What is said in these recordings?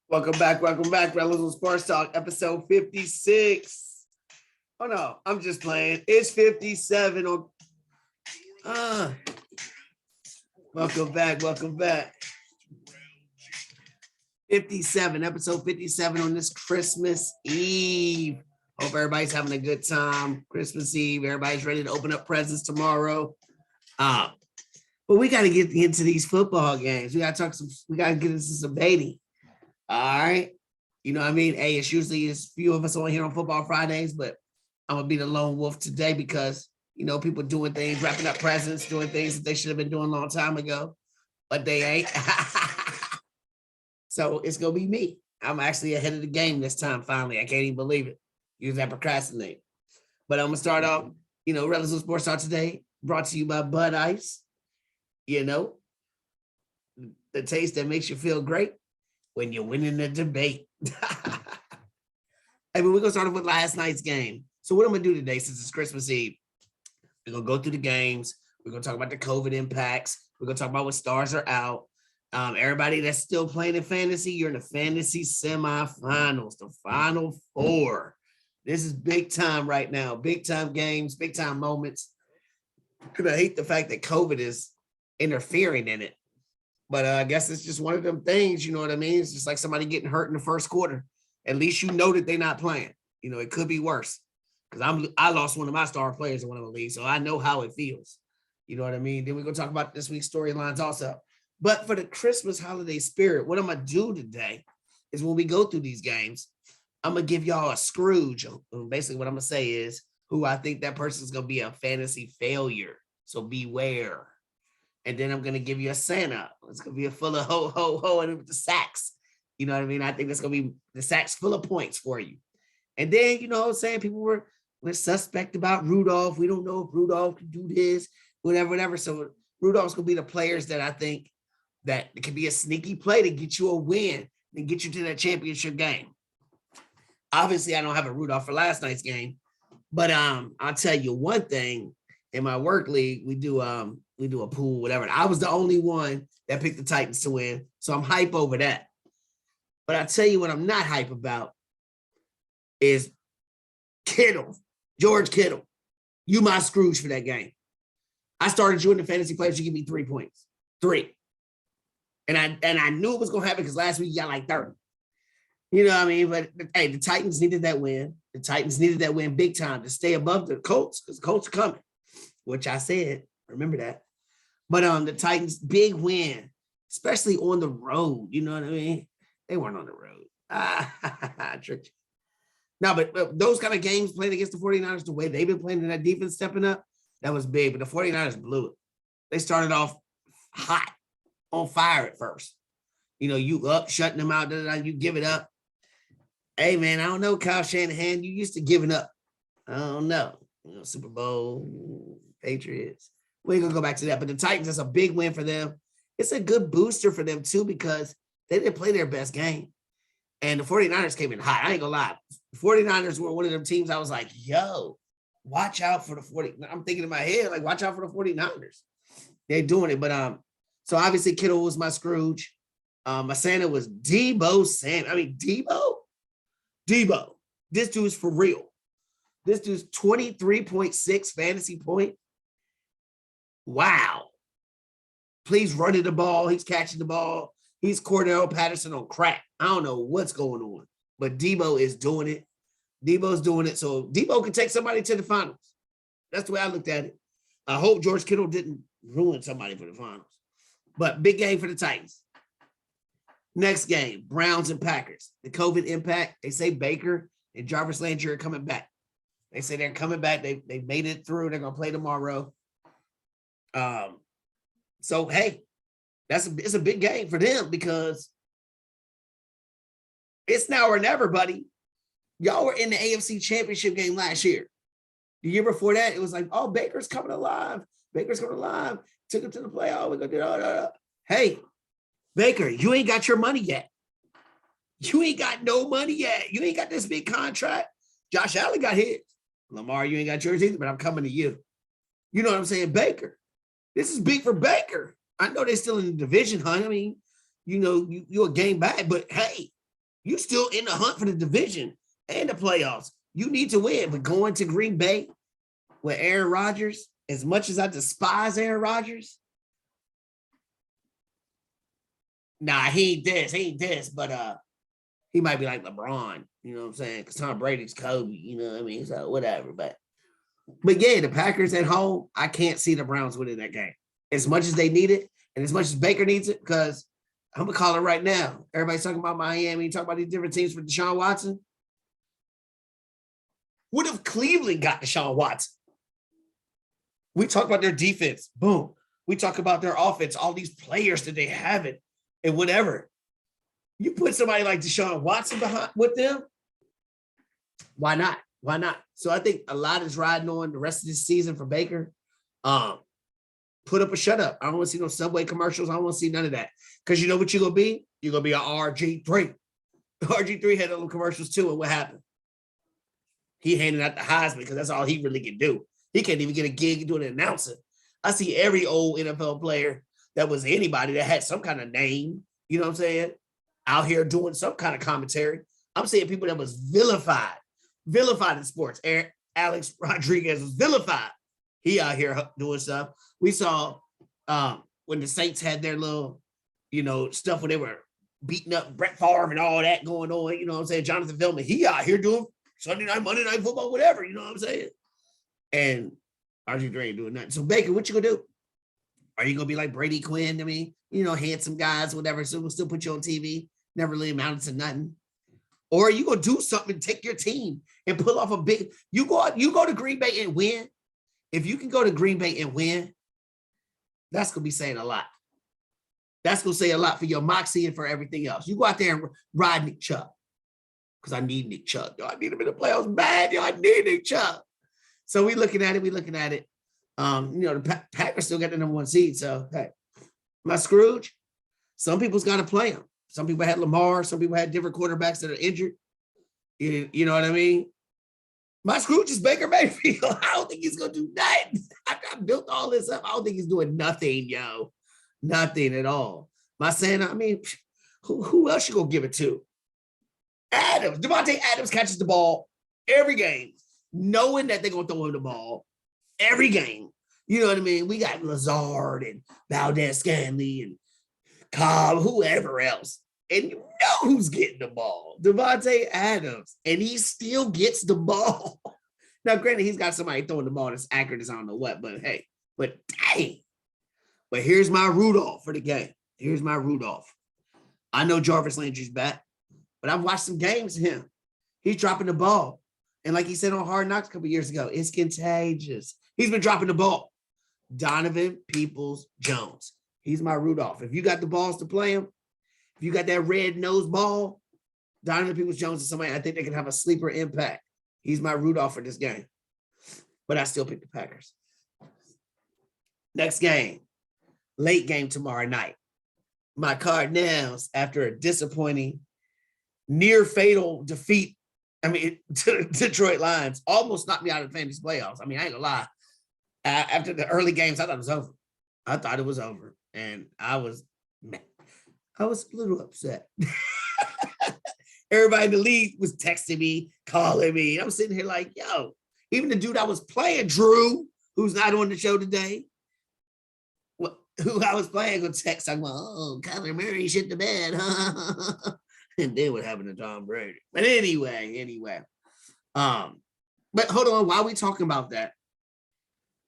Welcome back, Rellism Sports Talk, episode 56. Oh no, I'm just playing. It's 57 on welcome back. 57, episode 57 on this Christmas Eve. Hope everybody's having a good time. Christmas Eve. Everybody's ready to open up presents tomorrow. But we got to get into these football games. We got to get into some dating. All right. You know what I mean? Hey, it's usually a few of us on here on Football Fridays, but I'm going to be the lone wolf today because, you know, people doing things, wrapping up presents, doing things that they should have been doing a long time ago, but they ain't. So it's going to be me. I'm actually ahead of the game this time, finally. I can't even believe it. Usually I procrastinate. But I'm going to start off, Rellism Sports Talk today, brought to you by Bud Ice. You know, the taste that makes you feel great when you're winning the debate. Hey, but we're going to start off with last night's game. So what I'm going to do today, since it's Christmas Eve, we're going to go through the games. We're going to talk about the COVID impacts. We're going to talk about what stars are out. Everybody that's still playing in fantasy, you're in the fantasy semifinals, the Final Four. This is big time right now. Big time games, big time moments. Because I hate the fact that COVID is interfering in it. But I guess it's just one of them things, you know what I mean? It's just like somebody getting hurt in the first quarter. At least you know that they're not playing. You know, it could be worse. Because I lost one of my star players in one of the leagues, so I know how it feels. You know what I mean? Then we're going to talk about this week's storylines also. But for the Christmas holiday spirit, what I'm going to do today is when we go through these games, I'm going to give y'all a Scrooge. Basically, what I'm going to say is who I think that person's going to be a fantasy failure. So beware. And then I'm going to give you a Santa. It's going to be a full of ho, ho, ho, and with the sacks. You know what I mean? I think that's going to be the sacks full of points for you. And then, you know what I'm saying? People were suspect about Rudolph. We don't know if Rudolph can do this, whatever. So Rudolph's going to be the players that I think that it could be a sneaky play to get you a win and get you to that championship game. Obviously, I don't have a Rudolph for last night's game. But I'll tell you one thing. In my work league, we do a pool, whatever. I was the only one that picked the Titans to win. So I'm hype over that. But I tell you what I'm not hype about is Kittle, George Kittle. You my Scrooge for that game. I started you in the fantasy players. You give me 3 points. 3. And I knew it was going to happen because last week you got like 30. You know what I mean? But hey, the Titans needed that win. The Titans needed that win big time to stay above the Colts because the Colts are coming. Which I said, remember that. But the Titans, big win, especially on the road. You know what I mean? They weren't on the road. I tricked you. No, but those kind of games playing against the 49ers, the way they've been playing and that defense stepping up, that was big. But the 49ers blew it. They started off hot, on fire at first. You know, you up, shutting them out, you give it up. Hey, man, I don't know, Kyle Shanahan, you used to giving up. I don't know. You know, Super Bowl, Patriots. We ain't gonna go back to that, but the Titans is a big win for them. It's a good booster for them too because they didn't play their best game. And the 49ers came in hot. I ain't gonna lie. The 49ers were one of them teams I was like, yo, watch out for the 40. I'm thinking in my head, like, watch out for the 49ers. They're doing it. But so obviously Kittle was my Scrooge. My Santa was Debo Sam. I mean, Debo. This dude's for real. This dude's 23.6 fantasy point. Wow. Please run the ball. He's catching the ball. He's Cordell Patterson on crack. I don't know what's going on, but Debo is doing it. Debo's doing it. So Debo can take somebody to the finals. That's the way I looked at it. I hope George Kittle didn't ruin somebody for the finals. But big game for the Titans. Next game, Browns and Packers. The COVID impact, they say Baker and Jarvis Landry are coming back. They say they're coming back. They made it through. They're going to play tomorrow. So, hey, it's a big game for them because it's now or never, buddy. Y'all were in the AFC Championship game last year. The year before that, it was like, oh, Baker's coming alive. Baker's coming alive. Took him to the playoff. We're going to do it. Hey, Baker, you ain't got your money yet. You ain't got no money yet. You ain't got this big contract. Josh Allen got his. Lamar, you ain't got yours either, but I'm coming to you. You know what I'm saying? Baker. This is big for Baker. I know they're still in the division hunt. I mean, you know, you're a game back, but hey, You still in the hunt for the division and the playoffs. You need to win. But going to Green Bay with Aaron Rodgers, as much as I despise Aaron Rodgers, nah, he ain't this, but he might be like LeBron, you know what I'm saying? Because Tom Brady's Kobe, you know what I mean? So whatever. But yeah, the Packers at home, I can't see the Browns winning that game. As much as they need it, and as much as Baker needs it, because I'm gonna call it right now. Everybody's talking about Miami, talking about these different teams for Deshaun Watson. What if Cleveland got Deshaun Watson? We talk about their defense, boom. We talk about their offense, all these players that they have it, and whatever. You put somebody like Deshaun Watson behind with them, why not? Why not? So I think a lot is riding on the rest of this season for Baker. Put up a shut up. I don't want to see no Subway commercials. I don't want to see none of that. Because you know what you're going to be? You're going to be an RG3. RG3 had little commercials too, and what happened? He handed out the Heisman because that's all he really can do. He can't even get a gig doing an announcer. I see every old NFL player that was anybody that had some kind of name, you know what I'm saying, out here doing some kind of commentary. I'm saying people that was vilified in sports. Alex Rodriguez was vilified. He out here doing stuff. We saw when the Saints had their little, stuff when they were beating up Brett Favre and all that going on, you know what I'm saying? Jonathan Vilman, he out here doing Sunday night, Monday night football, whatever, you know what I'm saying? And RG3 ain't doing nothing. So Baker, what you gonna do? Are you gonna be like Brady Quinn? I mean, handsome guys, whatever. So we'll still put you on TV, never really amounted to nothing. Or are you gonna do something, take your team and pull off a big, you go to Green Bay and win. If you can go to Green Bay and win, that's gonna be saying a lot. That's gonna say a lot for your moxie and for everything else. You go out there and ride Nick Chubb. Because I need Nick Chubb. Yo, I need him in the playoffs bad. Yo, I need Nick Chubb. So we looking at it. The Packers still got the number 1 seed. So, hey, my Scrooge, some people's got to play him. Some people had Lamar. Some people had different quarterbacks that are injured. You know what I mean? My Scrooge is Baker Mayfield. I don't think he's going to do nothing. I built all this up. I don't think he's doing nothing, yo. Nothing at all. My Santa, I mean, who else you going to give it to? Adams. Devontae Adams catches the ball every game, knowing that they're going to throw him the ball every game. You know what I mean? We got Lazard and Valdez Scanley and Cobb, whoever else. And you know who's getting the ball. Devontae Adams. And he still gets the ball. Now, granted, he's got somebody throwing the ball that's accurate as I don't know what, but hey, but dang. But here's my Rudolph for the game. Here's my Rudolph. I know Jarvis Landry's back, but I've watched some games of him. He's dropping the ball. And like he said on Hard Knocks a couple years ago, it's contagious. He's been dropping the ball. Donovan Peoples-Jones. He's my Rudolph. If you got the balls to play him, if you got that red nose ball, Donovan Peoples-Jones is somebody I think they can have a sleeper impact. He's my Rudolph for this game. But I still pick the Packers. Next game, late game tomorrow night. My Cardinals, after a disappointing, near fatal defeat, to the Detroit Lions, almost knocked me out of the fantasy playoffs. I ain't gonna lie. After the early games, I thought it was over. And I was a little upset. Everybody in the league was texting me, calling me. I'm sitting here like, yo, even the dude I was playing, Drew, who's not on the show today, who I was playing, would text. I'm like, oh, Kyler Murray shit the bed. And then what happened to Tom Brady? But anyway. But hold on, while we talking about that,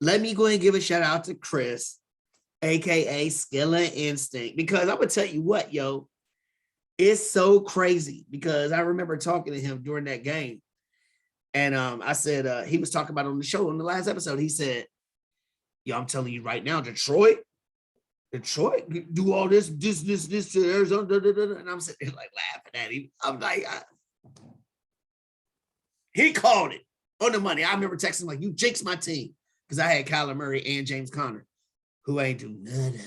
let me go ahead and give a shout out to Chris, aka Skilla Instinct, because I'm gonna tell you what, yo, it's so crazy because I remember talking to him during that game, and I said he was talking about on the show on the last episode. He said, "Yo, I'm telling you right now, Detroit do all this to Arizona," and I'm sitting there like laughing at him. I'm like, he called it on the money. I remember texting like, "You jinxed my team," because I had Kyler Murray and James Conner, who ain't do nothing.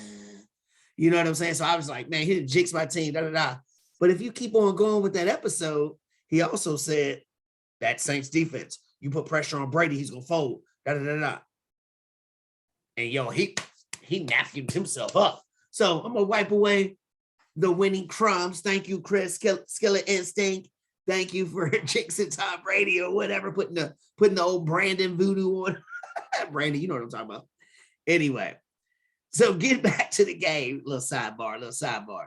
You know what I'm saying? So I was like, man, he didn't jinx my team, But if you keep on going with that episode, he also said that Saints defense, you put pressure on Brady, he's gonna fold. And yo, he napkined himself up. So I'm gonna wipe away the winning crumbs. Thank you, Chris. Skillet Instinct. Thank you for jinxing Tom Brady or whatever, putting the old Brandon voodoo on. Brandon, you know what I'm talking about. Anyway, so get back to the game. Little sidebar.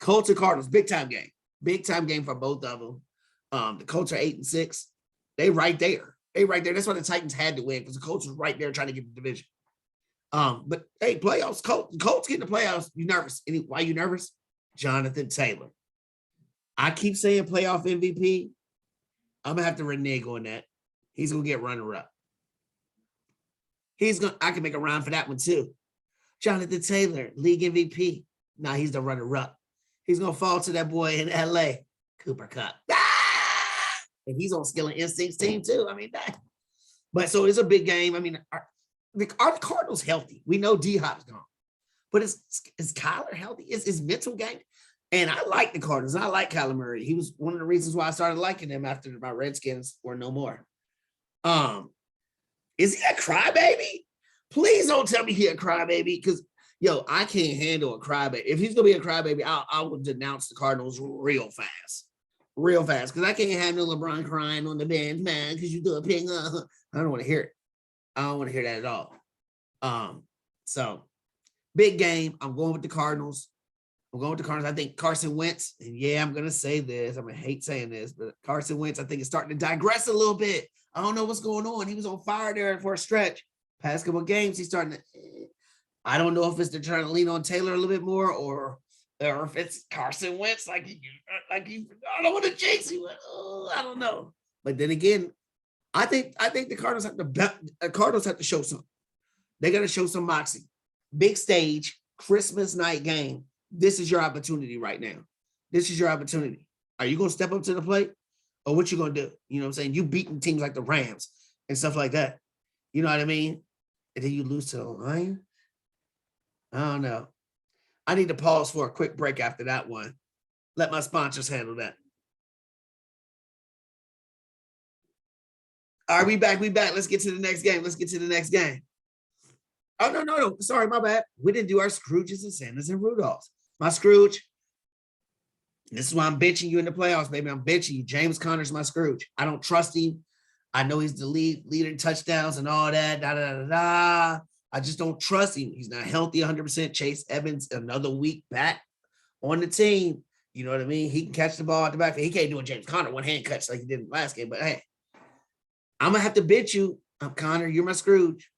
Colts and Cardinals, big time game. Big time game for both of them. The Colts are 8-6. They right there. That's why the Titans had to win, because the Colts was right there trying to get the division. But hey, playoffs, Colts get the playoffs. You nervous? Why you nervous? Jonathan Taylor. I keep saying playoff MVP. I'm gonna have to renege on that. He's gonna get runner-up. I can make a rhyme for that one too. Jonathan Taylor, league MVP. Nah, he's the runner-up. He's gonna fall to that boy in LA, Cooper Kupp. And he's on Skill and Instinct's team too. I mean, but so it's a big game. I mean, are the Cardinals healthy? We know D-Hop's gone, but is Kyler healthy? Is his mental game? And I like the Cardinals. I like Kyler Murray. He was one of the reasons why I started liking him after my Redskins were no more. Is he a crybaby? Please don't tell me he a crybaby, because I can't handle a crybaby. If he's gonna be a crybaby, I will denounce the Cardinals real fast, because I can't handle LeBron crying on the bench, man, because you do a ping. I don't want to hear it. I don't want to hear that at all. So big game. I'm going with the Cardinals. I think Carson Wentz, and I'm going to say this. I'm going to hate saying this, but Carson Wentz, I think, is starting to digress a little bit. I don't know what's going on. He was on fire there for a stretch. Past couple of games, he's starting to, I don't know if it's they're trying to lean on Taylor a little bit more, or if it's Carson Wentz, I don't want to jinx him. I don't know. But then again, I think the Cardinals have to show something. They got to show some moxie. Big stage, Christmas night game. This is your opportunity right now. This is your opportunity. Are you going to step up to the plate, or what you going to do? You know what I'm saying? You beating teams like the Rams and stuff like that. You know what I mean? And then you lose to the Lions. I don't know. I need to pause for a quick break after that one. Let my sponsors handle that. All right, we back. Let's get to the next game. Oh, no. Sorry, my bad. We didn't do our Scrooges and Santas and Rudolphs. My Scrooge, this is why I'm benching you in the playoffs, baby. I'm benching you. James Conner's my Scrooge. I don't trust him. I know he's the leader in touchdowns and all that. I just don't trust him. He's not healthy 100%. Chase Evans, another week back on the team. You know what I mean? He can catch the ball at the back. He can't do a James Conner one-hand catch like he did in the last game. But, hey, I'm going to have to bench you. I'm Connor. You're my Scrooge.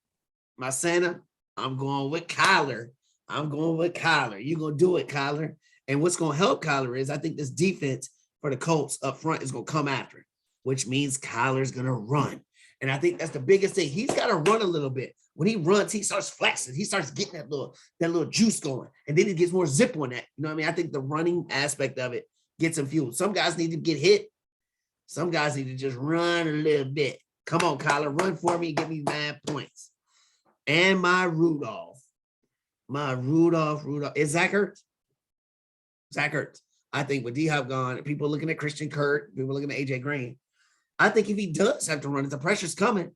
My Santa, I'm going with Kyler. You're going to do it, Kyler. And what's going to help Kyler is I think this defense for the Colts up front is going to come after, which means Kyler's going to run. And I think that's the biggest thing. He's got to run a little bit. When he runs, he starts flexing. He starts getting that little juice going. And then he gets more zip on that. You know what I mean? I think the running aspect of it gets him fueled. Some guys need to get hit. Some guys need to just run a little bit. Come on, Kyler, run for me and give me 9 points. And my Rudolph is Zach Ertz. I think with D-Hop gone, people looking at Christian Kirk, people looking at AJ Green. I think if he does have to run, if the pressure's coming,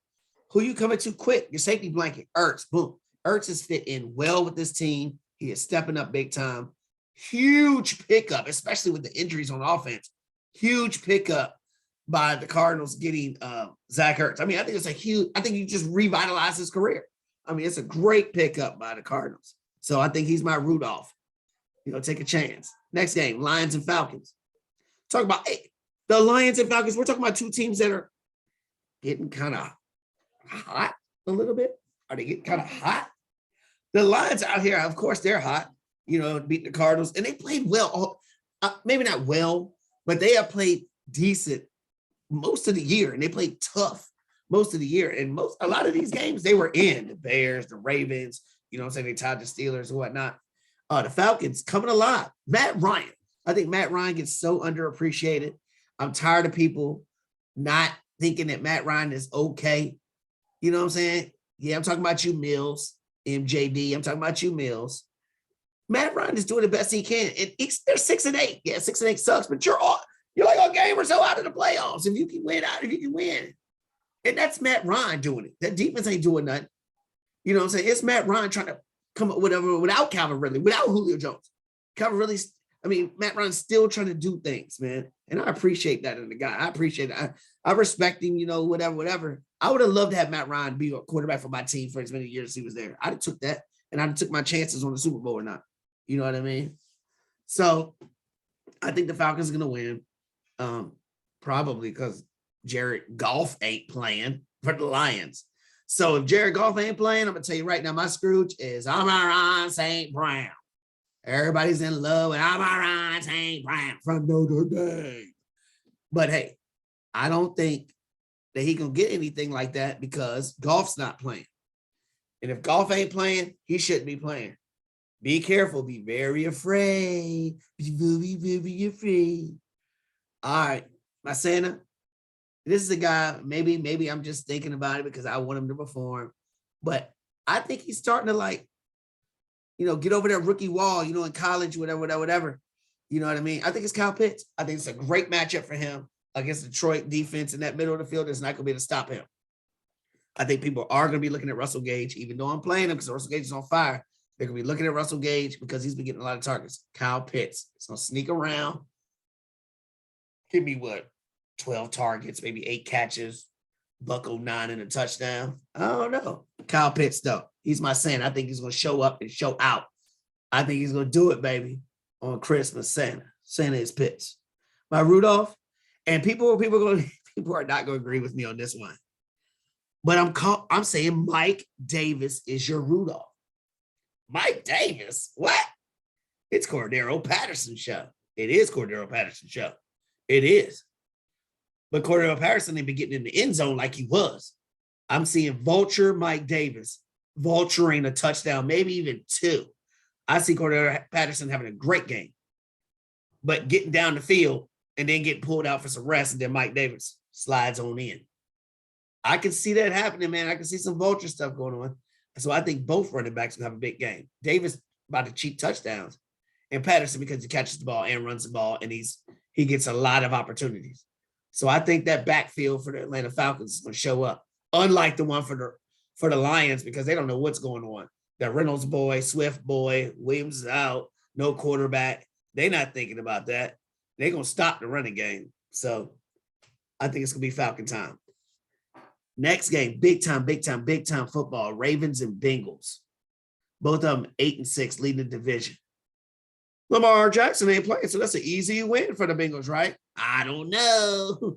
who you coming to quick? Your safety blanket, Ertz. Boom. Ertz is fit in well with this team. He is stepping up big time. Huge pickup, especially with the injuries on offense. Huge pickup by the Cardinals getting Zach Ertz. I mean, I think you just revitalized his career. I mean, it's a great pickup by the Cardinals. So I think he's my Rudolph. Take a chance. Next game, Lions and Falcons. Talk about the Lions and Falcons. We're talking about two teams that are getting kind of hot a little bit. Are they getting kind of hot? The Lions out here, of course, they're hot. Beat the Cardinals. And they played well. Maybe not well, but they have played decent most of the year. And they played tough most of the year. And a lot of these games, they were in. The Bears, the Ravens, they tied the Steelers and whatnot. The Falcons coming alive. Matt Ryan. I think Matt Ryan gets so underappreciated. I'm tired of people not thinking that Matt Ryan is okay. You know what I'm saying? Yeah, I'm talking about you, Mills, MJD. I'm talking about you, Mills. Matt Ryan is doing the best he can. And they're 6-8. Yeah, 6-8 sucks, but you're like a game or so out of the playoffs. If you can win. And that's Matt Ryan doing it. That defense ain't doing nothing. You know what I'm saying? It's Matt Ryan trying to come up with whatever without Calvin Ridley, without Julio Jones. Calvin Ridley's I mean, Matt Ryan's still trying to do things, man. And I appreciate that in the guy. I appreciate it. I respect him, whatever. I would have loved to have Matt Ryan be a quarterback for my team for as many years as he was there. I'd have took that, and I'd have took my chances on the Super Bowl or not. You know what I mean? So I think the Falcons are going to win, probably because Jared Goff ain't playing for the Lions. So if Jared Goff ain't playing, I'm going to tell you right now, my Scrooge is Amon-Ra St. Brown. Everybody's in love with Amon-Ra St. Brown from Notre Dame. But hey, I don't think that he can get anything like that because Goff's not playing. And if Goff ain't playing, he shouldn't be playing. Be careful. Be very afraid. Be very, very afraid. All right, my Santa. This is a guy, maybe I'm just thinking about it because I want him to perform. But I think he's starting to get over that rookie wall, in college, whatever. You know what I mean? I think it's Kyle Pitts. I think it's a great matchup for him against Detroit defense in that middle of the field. It's not going to be able to stop him. I think people are going to be looking at Russell Gage, even though I'm playing him because Russell Gage is on fire. They're going to be looking at Russell Gage because he's been getting a lot of targets. Kyle Pitts is going to sneak around. Give me 12 targets, maybe 8 catches, $109 and a touchdown. I don't know. Kyle Pitts, though, he's my Santa. I think he's going to show up and show out. I think he's going to do it, baby, on Christmas. Santa is Pitts. My Rudolph, and people are not going to agree with me on this one. But I'm saying Mike Davis is your Rudolph. Mike Davis? What? It's Cordero Patterson's show. It is Cordero Patterson's show. It is. But Cordero Patterson ain't been getting in the end zone like he was. I'm seeing vulture Mike Davis vulturing a touchdown, maybe even 2. I see Cordero Patterson having a great game, but getting down the field and then getting pulled out for some rest, and then Mike Davis slides on in. I can see that happening, man. I can see some vulture stuff going on. So I think both running backs will have a big game. Davis about to cheat touchdowns, and Patterson because he catches the ball and runs the ball, and he gets a lot of opportunities. So I think that backfield for the Atlanta Falcons is going to show up, unlike the one for the Lions because they don't know what's going on. That Reynolds boy, Swift boy, Williams is out, no quarterback. They're not thinking about that. They're going to stop the running game. So I think it's going to be Falcon time. Next game, big time football, Ravens and Bengals. Both of them 8-6, leading the division. Lamar Jackson ain't playing, so that's an easy win for the Bengals, right? I don't know,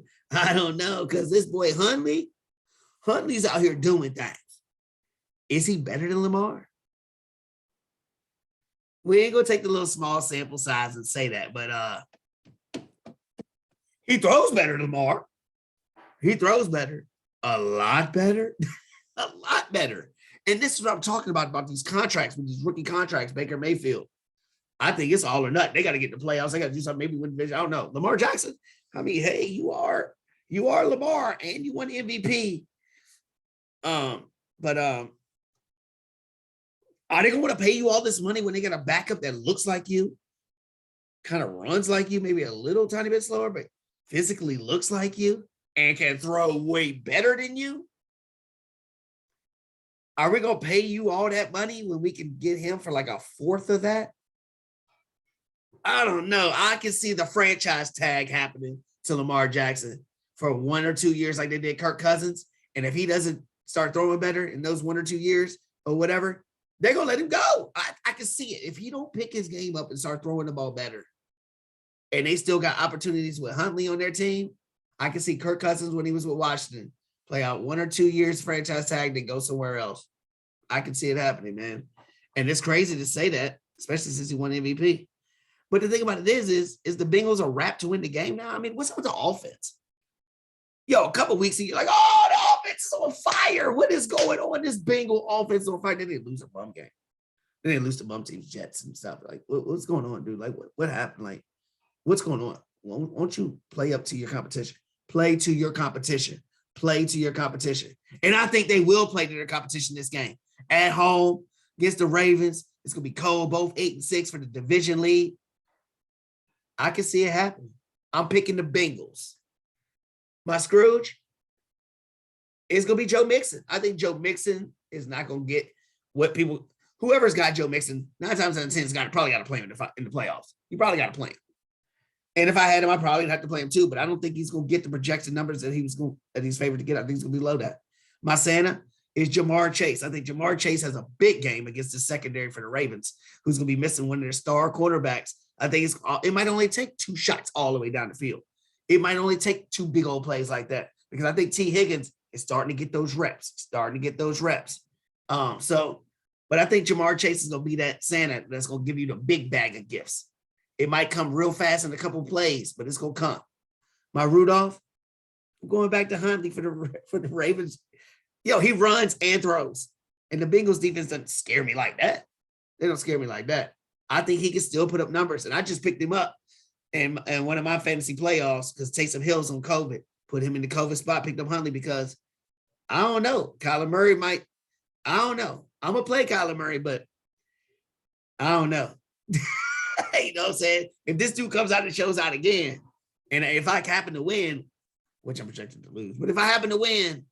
because this boy Huntley's out here doing things. Is he better than Lamar? We ain't going to take the little small sample size and say that, but he throws better than Lamar. He throws better. A lot better. A lot better. And this is what I'm talking about these contracts, with these rookie contracts, Baker Mayfield. I think it's all or nothing. They got to get the playoffs. They got to do something, maybe win the division. I don't know. Lamar Jackson, I mean, hey, you are Lamar and you won MVP. But are they going to want to pay you all this money when they got a backup that looks like you, kind of runs like you, maybe a little tiny bit slower, but physically looks like you and can throw way better than you? Are we going to pay you all that money when we can get him for like a fourth of that? I don't know. I can see the franchise tag happening to Lamar Jackson for 1 or 2 years like they did Kirk Cousins. And if he doesn't start throwing better in those 1 or 2 years or whatever, they're going to let him go. I can see it. If he don't pick his game up and start throwing the ball better, and they still got opportunities with Huntley on their team, I can see Kirk Cousins when he was with Washington play out 1 or 2 years franchise tag, then go somewhere else. I can see it happening, man. And it's crazy to say that, especially since he won MVP. But the thing about it is the Bengals a wrap to win the game now? I mean, what's up with the offense? Yo, a couple weeks and you're like, oh, the offense is on fire. What is going on? This Bengal offense is on fire. They didn't lose a bum game. They didn't lose to bum teams, Jets and stuff. Like, what's going on, dude? Like, what happened? Like, what's going on? Won't you play up to your competition? Play to your competition. Play to your competition. And I think they will play to their competition this game. At home against the Ravens. It's going to be cold, both 8-6 for the division lead. I can see it happening. I'm picking the Bengals. My Scrooge is going to be Joe Mixon. I think Joe Mixon is not going to get what people whoever's got Joe Mixon, 9 times out of 10 has probably got to play him in the playoffs. You probably got to play him. And if I had him, I probably would have to play him too. But I don't think he's going to get the projected numbers that he's favored to get. I think he's going to be below that. My Santa is Jamar Chase. I think Jamar Chase has a big game against the secondary for the Ravens, who's going to be missing one of their star quarterbacks. I think it might only take 2 shots all the way down the field. It might only take 2 big old plays like that, because I think T. Higgins is starting to get those reps. But I think Jamar Chase is going to be that Santa that's going to give you the big bag of gifts. It might come real fast in a couple plays, but it's going to come. My Rudolph, I'm going back to Huntley for the Ravens. Yo, he runs and throws. And the Bengals defense doesn't scare me like that. They don't scare me like that. I think he can still put up numbers. And I just picked him up in one of my fantasy playoffs because Taysom Hill's on COVID. Put him in the COVID spot, picked up Huntley because I don't know. Kyler Murray might. I don't know. I'm going to play Kyler Murray, but I don't know. You know what I'm saying? If this dude comes out and shows out again, and if I happen to win, which I'm projected to lose, but if I happen to win,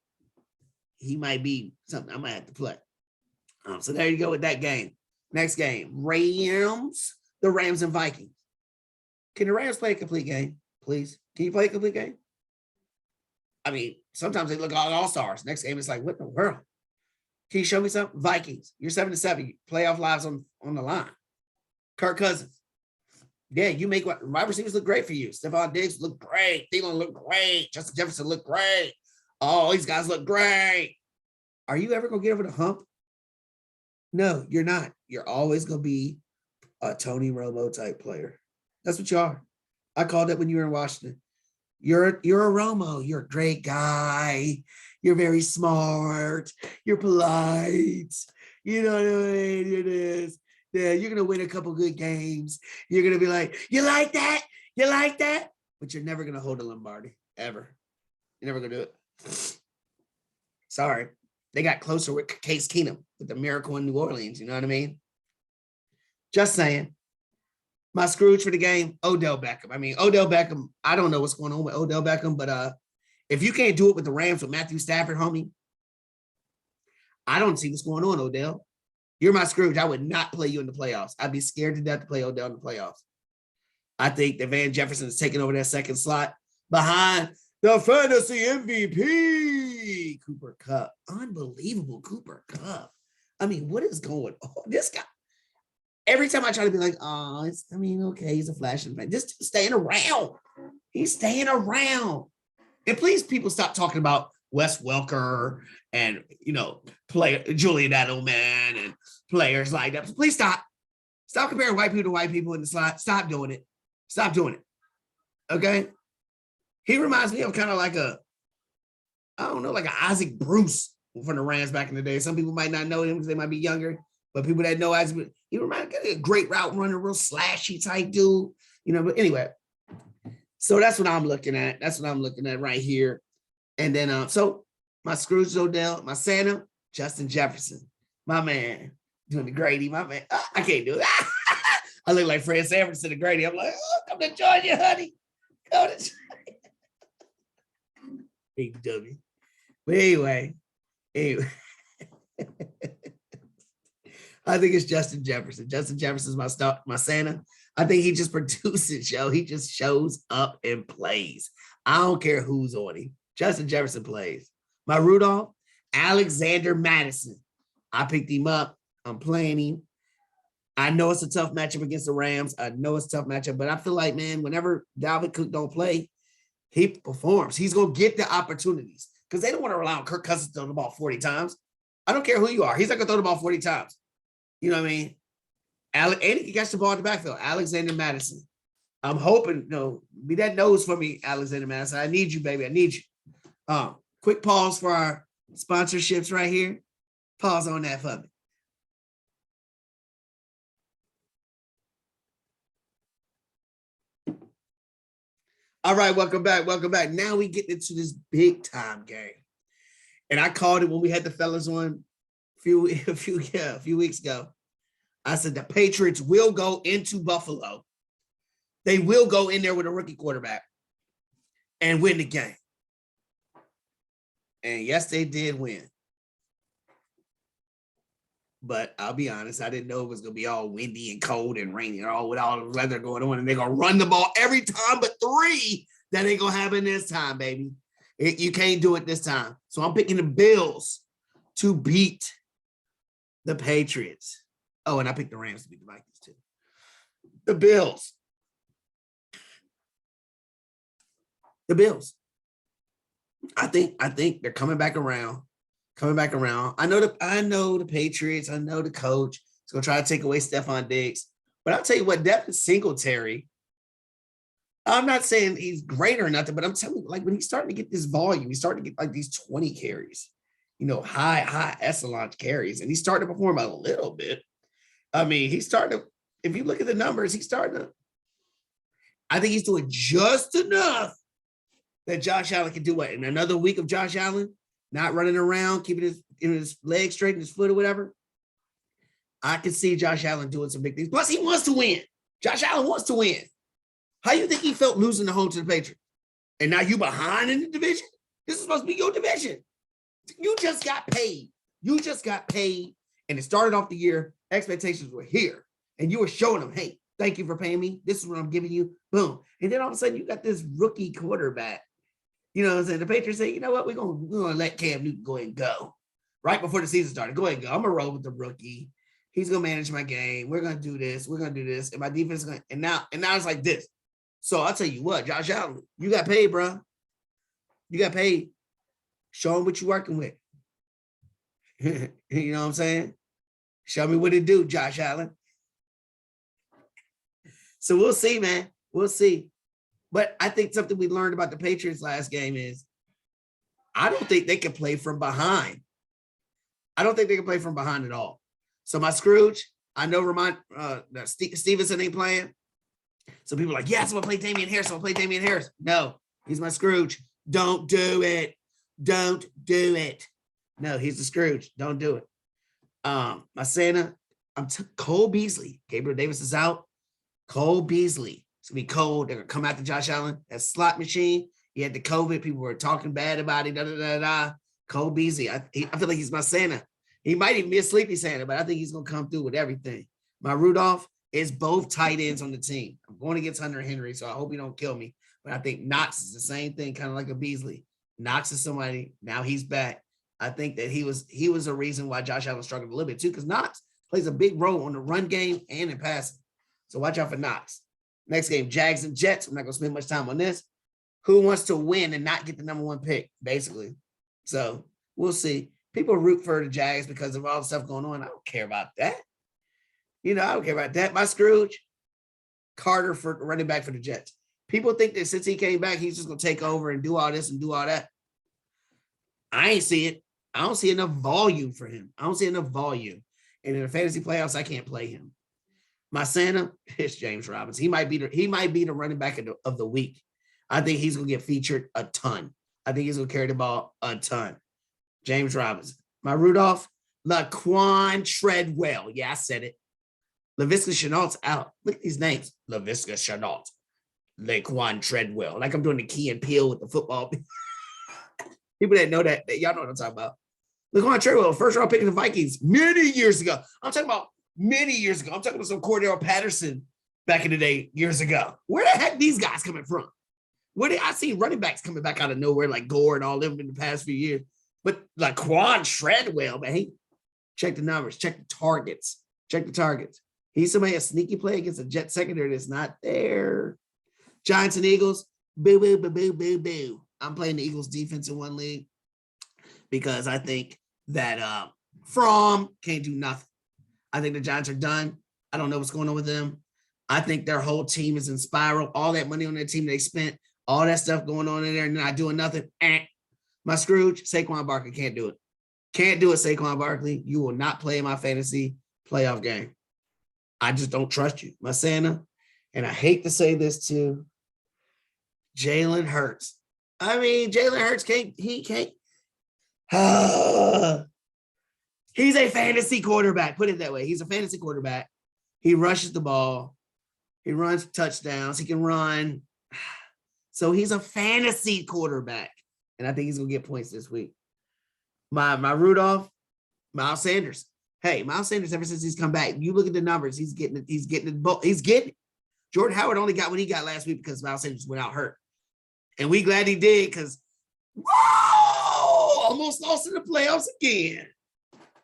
he might be something I might have to play. So there you go with that game. Next game, Rams, the Rams and Vikings. Can the Rams play a complete game, please? Can you play a complete game? I mean, sometimes they look like all-stars. Next game, it's like, what in the world? Can you show me something? Vikings, you're 7-7. Playoff lives on the line. Kirk Cousins. Yeah, you make what wide receivers look great for you. Stephon Diggs look great. Thielen look great. Justin Jefferson look great. Oh, these guys look great. Are you ever going to get over the hump? No, you're not. You're always going to be a Tony Romo type player. That's what you are. I called it when you were in Washington. You're a Romo. You're a great guy. You're very smart. You're polite. You know what I mean? It is. Yeah, you're going to win a couple good games. You're going to be like, you like that? You like that? But you're never going to hold a Lombardi, ever. You're never going to do it. Sorry. They got closer with Case Keenum with the miracle in New Orleans. You know what I mean? Just saying. My Scrooge for the game, Odell Beckham. I mean, Odell Beckham, I don't know what's going on with Odell Beckham, but if you can't do it with the Rams with Matthew Stafford, homie, I don't see what's going on, Odell. You're my Scrooge. I would not play you in the playoffs. I'd be scared to death to play Odell in the playoffs. I think that Van Jefferson is taking over that second slot behind the fantasy MVP, Cooper Kupp. Unbelievable Cooper Kupp. I mean, what is going on? This guy, every time I try to be like, oh, okay, he's a flash in the pan. Just staying around. He's staying around. And please, people, stop talking about Wes Welker and, Julian Edelman and players like that. Please stop. Stop comparing white people to white people in the slot. Stop doing it. Stop doing it. Okay? He reminds me of kind of like like an Isaac Bruce from the Rams back in the day. Some people might not know him because they might be younger, but people that know Isaac, he reminds me of a great route runner, real slashy type dude. But anyway. So that's what I'm looking at. That's what I'm looking at right here. And then, so my Scrooge Odell, my Santa, Justin Jefferson, my man, doing the Grady, my man. I can't do it. I look like Fred Sanford to the Grady. I'm like, come to join you, honey. Come to join you. Big dummy. But anyway. I think it's Justin Jefferson. Justin Jefferson's my Santa. I think he just produces, yo. He just shows up and plays. I don't care who's on him. Justin Jefferson plays. My Rudolph, Alexander Madison. I picked him up. I'm playing him. I know it's a tough matchup against the Rams. I know it's a tough matchup, but I feel like, man, whenever Dalvin Cook don't play, he performs. He's going to get the opportunities because they don't want to rely on Kirk Cousins to throw the ball 40 times. I don't care who you are. He's not going to throw the ball 40 times. You know what I mean? And he can catch the ball in the backfield. Alexander Madison. I'm hoping, be that nose for me, Alexander Madison. I need you, baby. I need you. Quick pause for our sponsorships right here. Pause on that for me. All right, welcome back. Welcome back. Now we get into this big time game. And I called it when we had the fellas on a few weeks ago. I said the Patriots will go into Buffalo. They will go in there with a rookie quarterback and win the game. And yes, they did win. But I'll be honest, I didn't know it was going to be all windy and cold and rainy and all with all the weather going on. And they're going to run the ball every time but 3. That ain't going to happen this time, baby. You can't do it this time. So I'm picking the Bills to beat the Patriots. Oh, and I picked the Rams to beat the Vikings too. The Bills. The Bills. I think they're coming back around. I know the Patriots. I know the coach is going to try to take away Stephon Diggs. But I'll tell you what, Devin Singletary, I'm not saying he's great or nothing, but I'm telling you, like when he's starting to get this volume, he's starting to get like these 20 carries, high echelon carries, and he's starting to perform a little bit. I mean, he's starting to, if you look at the numbers, I think he's doing just enough that Josh Allen can do what? In another week of Josh Allen, not running around, keeping his legs straight and his foot or whatever. I can see Josh Allen doing some big things. Plus, he wants to win. Josh Allen wants to win. How you think he felt losing the home to the Patriots? And now you behind in the division? This is supposed to be your division. You just got paid. And it started off the year. Expectations were here. And you were showing them, hey, thank you for paying me. This is what I'm giving you. Boom. And then all of a sudden you got this rookie quarterback. You know what I'm saying? The Patriots say, you know what? We're gonna let Cam Newton go ahead and go. Right before the season started. Go ahead and go. I'm gonna roll with the rookie. He's gonna manage my game. We're gonna do this. And my defense is gonna, and now it's like this. So I'll tell you what, Josh Allen, you got paid, bro. You got paid. Show him what you're working with. You know what I'm saying? Show me what it do, Josh Allen. So we'll see, man. We'll see. But I think something we learned about the Patriots last game is I don't think they can play from behind. I don't think they can play from behind at all. So my Scrooge, I know Stevenson ain't playing. So people are like, yes, I'm going to play Damian Harris. No, he's my Scrooge. Don't do it. No, he's the Scrooge. Don't do it. My Santa, Cole Beasley. Gabriel Davis is out. Cole Beasley. It's going to be cold. They're going to come after Josh Allen. That slot machine. He had the COVID. People were talking bad about it. Cole Beasley. I feel like he's my Santa. He might even be a sleepy Santa, but I think he's going to come through with everything. My Rudolph is both tight ends on the team. I'm going against Hunter Henry, so I hope he don't kill me. But I think Knox is the same thing, kind of like a Beasley. Knox is somebody. Now he's back. I think that he was a reason why Josh Allen struggled a little bit too, because Knox plays a big role on the run game and in passing. So watch out for Knox. Next game, Jags and Jets. I'm not going to spend much time on this. Who wants to win and not get the number 1 pick, basically? So we'll see. People root for the Jags because of all the stuff going on. I don't care about that. I don't care about that. My Scrooge, Carter for running back for the Jets. People think that since he came back, he's just going to take over and do all this and do all that. I ain't see it. I don't see enough volume for him. And in the fantasy playoffs, I can't play him. My Santa is James Robinson. He might be the running back of the week. I think he's going to get featured a ton. I think he's going to carry the ball a ton. James Robinson. My Rudolph, Laquan Treadwell. Yeah, I said it. Laviska Shenault's out. Look at these names. Laviska Shenault. Laquan Treadwell. Like I'm doing the Key and Peele with the football. People that know that, y'all know what I'm talking about. Laquan Treadwell, first round pick of the Vikings many years ago. I'm talking about some Cordell Patterson back in the day years ago. Where the heck these guys coming from? I see running backs coming back out of nowhere like Gore and all them in the past few years. But Laquan Treadwell, man, hey, check the numbers, check the targets. He's somebody a sneaky play against a Jet secondary that's not there. Giants and Eagles, boo, boo, boo, boo, boo, boo. I'm playing the Eagles defense in one league because I think that Fromm can't do nothing. I think the Giants are done. I don't know what's going on with them. I think their whole team is in spiral. All that money on their team they spent, all that stuff going on in there and not doing nothing. My Scrooge, Saquon Barkley can't do it. Can't do it, Saquon Barkley. You will not play in my fantasy playoff game. I just don't trust you. My Santa, and I hate to say this too, Jalen Hurts. I mean, Jalen Hurts can't. He's a fantasy quarterback. Put it that way. He's a fantasy quarterback. He rushes the ball. He runs touchdowns. He can run. So he's a fantasy quarterback. And I think he's going to get points this week. My Rudolph, Miles Sanders. Hey, Miles Sanders, ever since he's come back, you look at the numbers, he's getting it. He's getting it. Jordan Howard only got what he got last week because Miles Sanders went out hurt. And we glad he did because, whoa, almost lost in the playoffs again.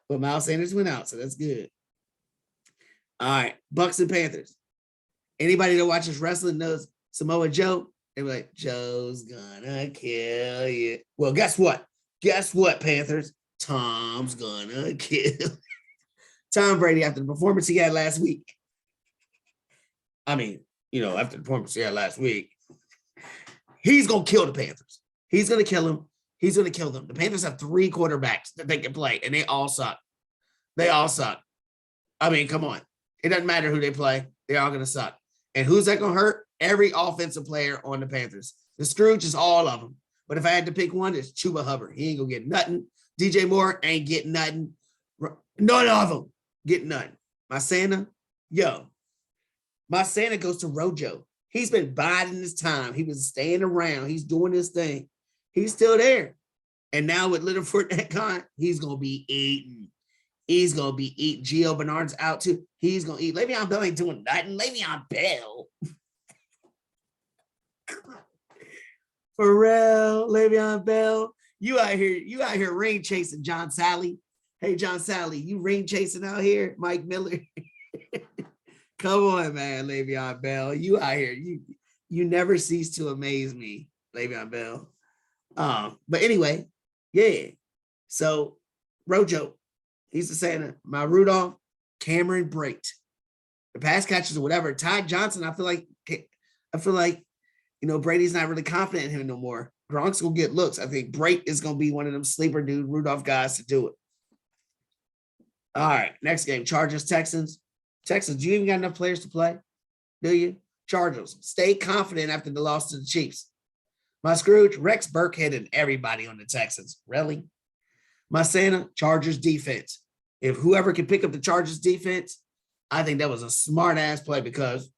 But Miles Sanders went out, so that's good. All right, Bucks and Panthers. Anybody that watches wrestling knows Samoa Joe. They were like, Joe's gonna kill you. Well, guess what? Guess what, Panthers? Tom's gonna kill Tom Brady after the performance he had last week. I mean, after the performance he had last week, he's going to kill the Panthers. He's going to kill him. He's going to kill them. The Panthers have 3 quarterbacks that they can play, and they all suck. They all suck. I mean, come on. It doesn't matter who they play. They're all going to suck. And who's that going to hurt? Every offensive player on the Panthers. The Scrooge is all of them. But if I had to pick one, it's Chuba Hubbard. He ain't going to get nothing. DJ Moore ain't getting nothing. None of them get nothing. My Santa goes to Rojo. He's been biding his time. He was staying around. He's doing his thing. He's still there. And now with Little Fournette gone, he's going to be eating. He's going to be eating. Gio Bernard's out too. He's going to eat. Le'Veon Bell ain't doing nothing. Le'Veon Bell. For real, Le'Veon Bell. You out here ring chasing John Sally. Hey, John Sally, you ring chasing out here? Mike Miller. Come on, man, Le'Veon Bell. You out here. You never cease to amaze me, Le'Veon Bell. But anyway, yeah. So Rojo, he's the Santa. My Rudolph, Cameron Brate. The pass catchers or whatever. Ty Johnson, I feel like, Brady's not really confident in him no more. Gronk's gonna get looks. I think Brate is gonna be one of them sleeper dude Rudolph guys to do it. All right, next game, Chargers, Texans. Texans, do you even got enough players to play? Do you? Chargers, stay confident after the loss to the Chiefs. My Scrooge, Rex Burkhead and everybody on the Texans. Really? My Santa, Chargers defense. If whoever can pick up the Chargers defense, I think that was a smart-ass play because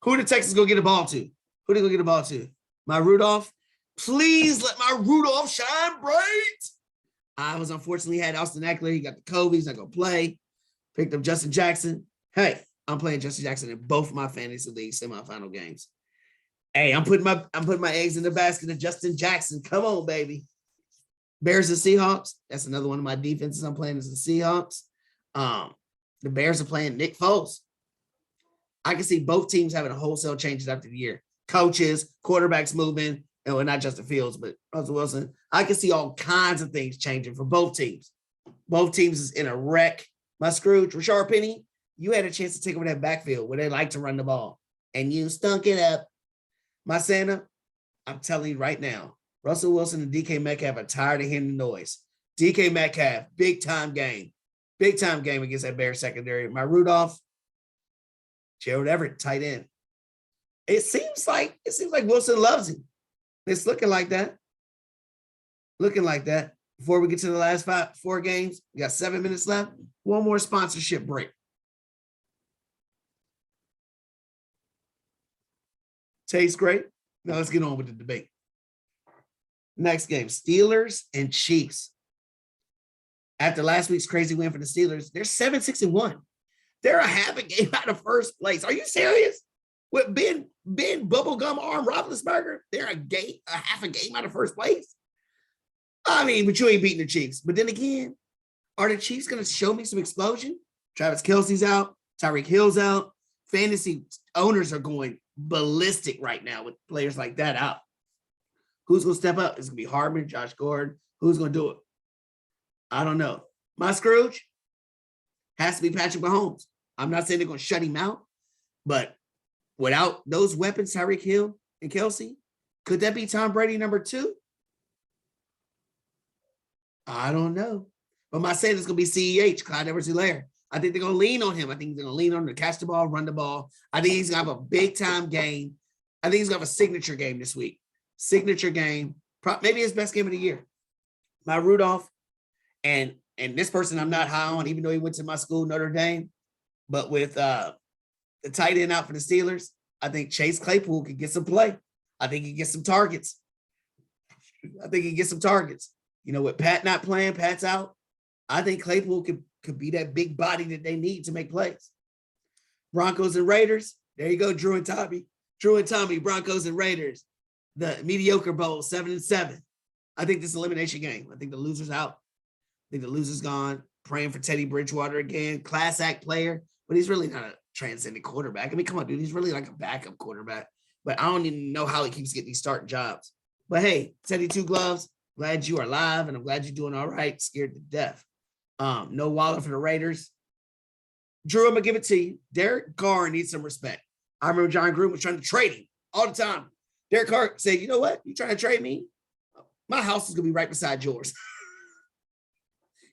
who the Texans go get the ball to? Who they go get the ball to? My Rudolph? Please let my Rudolph shine bright. I was unfortunately had Austin Eckler. He got the COVID. He's not going to play. Picked up Justin Jackson. Hey, I'm playing Justin Jackson in both my fantasy league semifinal games. Hey, I'm putting my eggs in the basket of Justin Jackson. Come on, baby. Bears and Seahawks. That's another one of my defenses I'm playing is the Seahawks. The Bears are playing Nick Foles. I can see both teams having a wholesale changes after the year. Coaches, quarterbacks moving, and not Justin Fields, but Russell Wilson. I can see all kinds of things changing for both teams. Both teams is in a wreck. My Scrooge, Rashard Penny, you had a chance to take over that backfield where they like to run the ball, and you stunk it up. My Santa, I'm telling you right now, Russell Wilson and DK Metcalf are tired of hearing the noise. DK Metcalf, big-time game. Big-time game against that Bears secondary. My Rudolph, Gerald Everett, tight end. It seems like Wilson loves him. It's looking like that. Looking like that. Before we get to the last 4 games, we got 7 minutes left. One more sponsorship break. Tastes great. Now let's get on with the debate. Next game, Steelers and Chiefs. After last week's crazy win for the Steelers, they're 7-6-1. They're a half a game out of first place. Are you serious? With Ben Bubblegum Arm Roethlisberger, they're a half a game out of first place. I mean, but you ain't beating the Chiefs. But then again, are the Chiefs going to show me some explosion? Travis Kelce's out. Tyreek Hill's out. Fantasy owners are going ballistic right now with players like that out. Who's going to step up? It's going to be Hardman, Josh Gordon. Who's going to do it? I don't know. My Scrooge has to be Patrick Mahomes. I'm not saying they're going to shut him out, but without those weapons, Tyreek Hill and Kelce, could that be Tom Brady number 2? I don't know. But my saying it's going to be CEH, Clyde Edwards-Helaire. I think they're going to lean on him. I think they're going to lean on him to catch the ball, run the ball. I think he's going to have a big-time game. I think he's going to have a signature game this week. Signature game. Maybe his best game of the year. My Rudolph, and this person I'm not high on, even though he went to my school, Notre Dame. But with the tight end out for the Steelers, I think Chase Claypool could get some play. I think he gets some targets. You know, with Pat not playing, Pat's out. I think Claypool could be that big body that they need to make plays. Broncos and Raiders. There you go, Drew and Tommy. Drew and Tommy, Broncos and Raiders. The mediocre bowl, 7-7. I think this elimination game. I think the loser's out. I think the loser's gone. Praying for Teddy Bridgewater again. Class act player, but he's really not a transcendent quarterback. I mean, come on, dude. He's really like a backup quarterback. But I don't even know how he keeps getting these starting jobs. But hey, Teddy Two Gloves, glad you are alive, and I'm glad you're doing all right. Scared to death. No Waller for the Raiders. Drew, I'm going to give it to you. Derek Carr needs some respect. I remember John Gruden was trying to trade him all the time. Derek Carr said, you know what? You trying to trade me? My house is going to be right beside yours.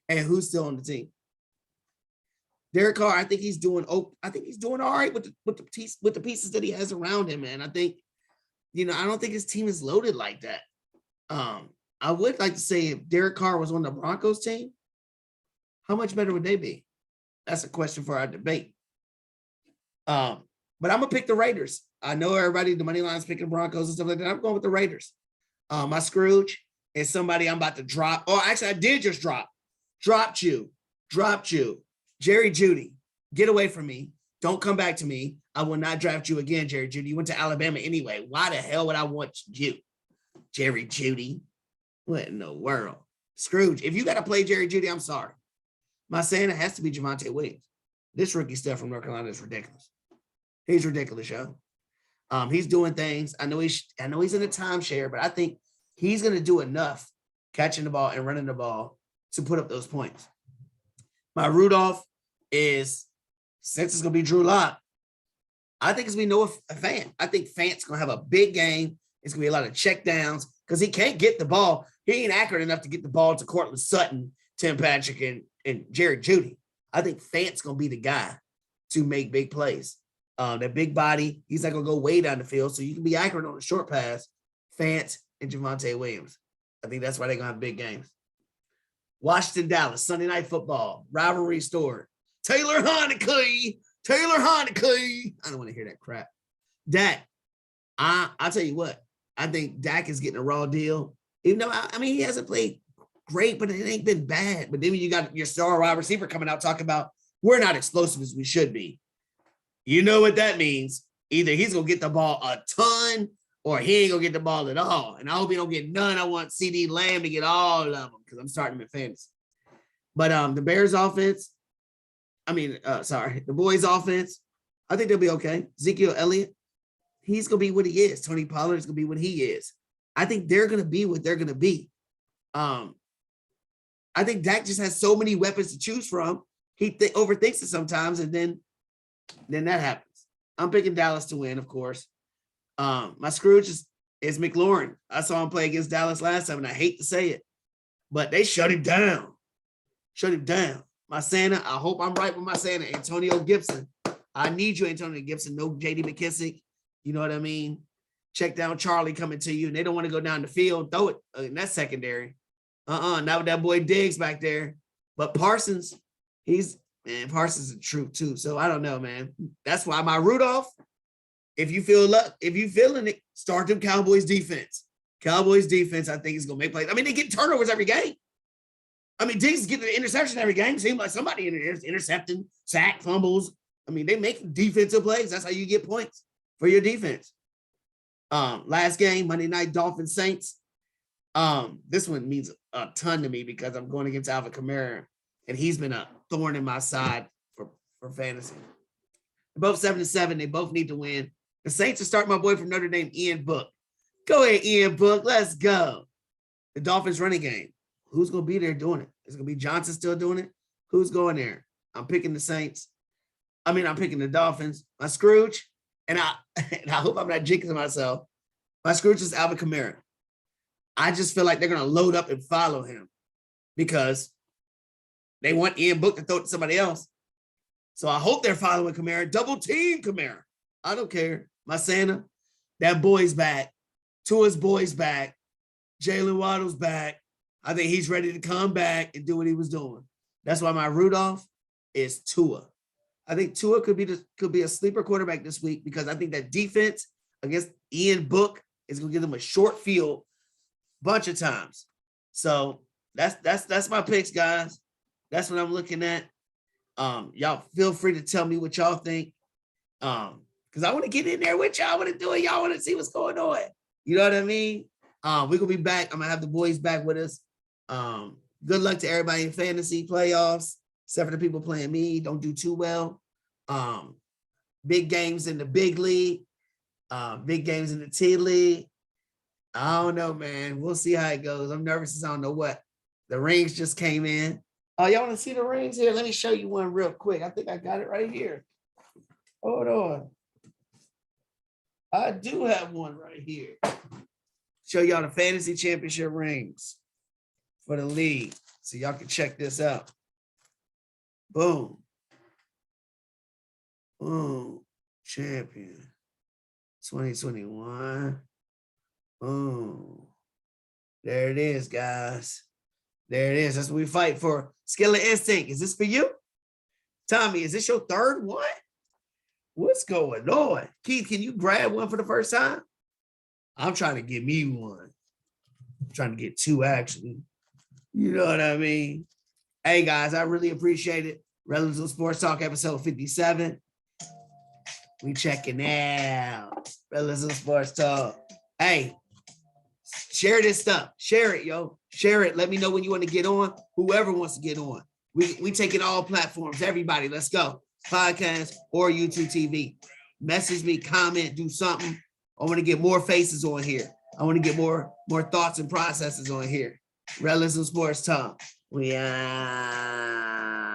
And who's still on the team? Derek Carr, I think he's doing all right with the pieces that he has around him, man. I think, I don't think his team is loaded like that. I would like to say if Derek Carr was on the Broncos team, how much better would they be? That's a question for our debate. But I'm going to pick the Raiders. I know everybody, the money line's picking Broncos and stuff like that. I'm going with the Raiders. My Scrooge is somebody I'm about to drop. Oh, actually, I did just drop. Dropped you. Jerry Jeudy, get away from me. Don't come back to me. I will not draft you again, Jerry Jeudy. You went to Alabama anyway. Why the hell would I want you, Jerry Jeudy? What in the world? Scrooge, if you got to play Jerry Jeudy, I'm sorry. My saying it has to be Javonte Williams. This rookie stuff from North Carolina is ridiculous. He's ridiculous, yo. He's doing things. I know he's in a timeshare, but I think he's going to do enough catching the ball and running the ball to put up those points. My Rudolph is, since it's going to be Drew Lock, I think it's going to be Noah Fant. I think Fant's going to have a big game. It's going to be a lot of check downs because he can't get the ball. He ain't accurate enough to get the ball to Cortland Sutton, Tim Patrick, and Jerry Jeudy. I think Fant's going to be the guy to make big plays. That big body, he's not going to go way down the field, so you can be accurate on the short pass. Fant and Javonte Williams. I think that's why they're going to have big games. Washington, Dallas, Sunday Night Football, rivalry restored. Taylor Heineke. I don't want to hear that crap. Dak, I'll tell you what. I think Dak is getting a raw deal. Even though, he hasn't played great, but it ain't been bad. But then when you got your star wide receiver coming out talking about we're not explosive as we should be. You know what that means. Either he's going to get the ball a ton or he ain't going to get the ball at all. And I hope he don't get none. I want CD Lamb to get all of them because I'm starting him in fantasy. But the Bears offense, the boys offense, I think they'll be okay. Ezekiel Elliott, he's going to be what he is. Tony Pollard is going to be what he is. I think they're going to be what they're going to be. I think Dak just has so many weapons to choose from. He overthinks it sometimes, and then that happens. I'm picking Dallas to win, of course. My Scrooge is McLaurin. I saw him play against Dallas last time, and I hate to say it, but they shut him down. My Santa, I hope I'm right with my Santa, Antonio Gibson. I need you, Antonio Gibson. No J.D. McKissick. You know what I mean? Check down Charlie coming to you, and they don't want to go down the field. Throw it in that secondary. Not with that boy Diggs back there. But Parsons, Parsons is a truth too. So I don't know, man. That's why my Rudolph, if you feeling it, start them Cowboys defense. Cowboys defense, I think, is going to make plays. They get turnovers every game. Diggs is getting an interception every game. Seems like somebody intercepting, sack, fumbles. They make defensive plays. That's how you get points for your defense. Last game, Monday night, Dolphins Saints. This one means a ton to me because I'm going against Alvin Kamara, and he's been a thorn in my side for fantasy. They're both 7-7. They both need to win. The Saints are starting my boy from Notre Dame, Ian Book. Go ahead, Ian Book. Let's go. The Dolphins running game. Who's going to be there doing it? Is it going to be Johnson still doing it? Who's going there? I'm picking the Saints. I'm picking the Dolphins. My Scrooge, and I hope I'm not jinxing myself. My Scrooge is Alvin Kamara. I just feel like they're going to load up and follow him because they want Ian Book to throw it to somebody else. So I hope they're following Kamara. Double team Kamara. I don't care. My Santa, that boy's back. Tua's boy's back. Jalen Waddle's back. I think he's ready to come back and do what he was doing. That's why my Rudolph is Tua. I think Tua could be a sleeper quarterback this week because I think that defense against Ian Book is going to give them a short field bunch of times. So that's my picks, guys. That's what I'm looking at. Y'all feel free to tell me what y'all think. Because I want to get in there with y'all. I want to do it. Y'all want to see what's going on. You know what I mean? We're gonna be back. I'm gonna have the boys back with us. Good luck to everybody in fantasy playoffs, except for the people playing me. Don't do too well. Big games in the big league, big games in the T League. I don't know, man. We'll see how it goes. I'm nervous as I don't know what. The rings just came in. Oh, y'all want to see the rings here? Let me show you one real quick. I think I got it right here. Hold on. I do have one right here. Show y'all the fantasy championship rings for the league. So y'all can check this out. Boom. Boom. Champion. 2021. Boom. There it is, guys. There it is. That's what we fight for. Skill and Instinct. Is this for you? Tommy, is this your third one? What's going on? Keith, can you grab one for the first time? I'm trying to get me one. I'm trying to get two, actually. You know what I mean? Hey, guys, I really appreciate it. Rellism Sports Talk, episode 57. We checking out. Rellism Sports Talk. Hey, share this stuff. Share it, yo. Share it. Let me know when you want to get on. Whoever wants to get on. We taking all platforms. Everybody, let's go. Podcast or YouTube TV. Message me, comment, do something. I want to get more faces on here. I want to get more thoughts and processes on here. Rellism Sports Talk. We are.